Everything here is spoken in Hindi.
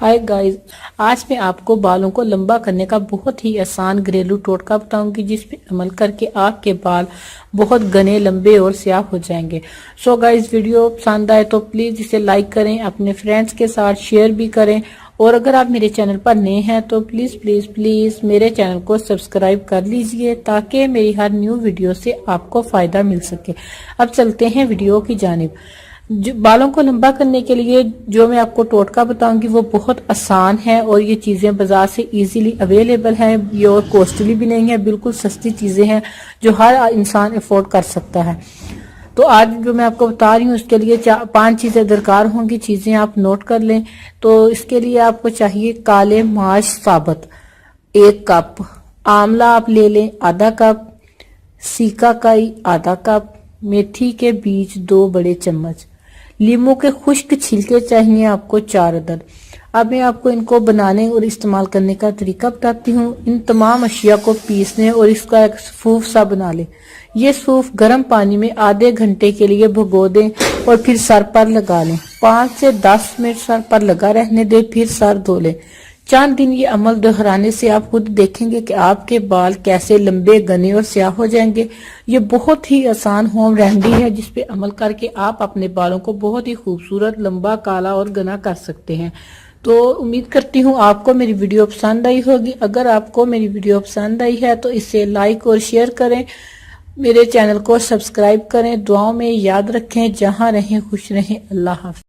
हाय गाइस, आज मैं आपको बालों को लंबा करने का बहुत ही आसान घरेलू टोटका बताऊंगी जिस पे अमल करके आपके बाल बहुत घने, लंबे और स्याह हो जाएंगे। सो गाइस, वीडियो पसंद आए तो प्लीज इसे लाइक करें, अपने फ्रेंड्स के साथ शेयर भी करें और अगर आप मेरे चैनल पर नए हैं तो प्लीज प्लीज प्लीज मेरे चैनल को सब्सक्राइब कर लीजिए ताकि मेरी हर न्यू वीडियो से आपको फायदा मिल सके। अब चलते हैं वीडियो की जानिब। बालों को लंबा करने के लिए जो मैं आपको टोटका बताऊंगी वो बहुत आसान है और ये चीजें बाजार से इजीली अवेलेबल हैं। ये और कॉस्टली भी नहीं है, बिल्कुल सस्ती चीजें हैं जो हर इंसान अफोर्ड कर सकता है। तो आज जो मैं आपको बता रही हूँ उसके लिए 5 चीजें दरकार होंगी। चीजें आप नोट कर लें। तो इसके लिए आपको चाहिए काले माश साबुत 1 कप, आंवला आप ले लें आधा कप, सीकाकाई आधा कप, मेथी के बीज 2 बड़े चम्मच, लीमू के खुश्क छिलके चाहिए आपको 4 अदद। अब मैं आपको इनको बनाने और इस्तेमाल करने का तरीका बताती हूँ। इन तमाम अशिया को पीसने और इसका एक सूफ सा बना लें। ये सूफ गर्म पानी में आधे घंटे के लिए भिगो दें और फिर सर पर लगा लें। 5 से 10 मिनट सर पर लगा रहने दें, फिर सर धो लें। चंद दिन ये अमल दोहराने से आप खुद देखेंगे कि आपके बाल कैसे लंबे, घने और स्याह हो जाएंगे। ये बहुत ही आसान होम रेमेडी है जिस पे अमल करके आप अपने बालों को बहुत ही खूबसूरत, लंबा, काला और घना कर सकते हैं। तो उम्मीद करती हूँ आपको मेरी वीडियो पसंद आई होगी। अगर आपको मेरी वीडियो पसंद आई है तो इसे लाइक और शेयर करें, मेरे चैनल को सब्सक्राइब करें। दुआओं में याद रखें, जहां रहें खुश रहें। अल्लाह हाफ़िज़।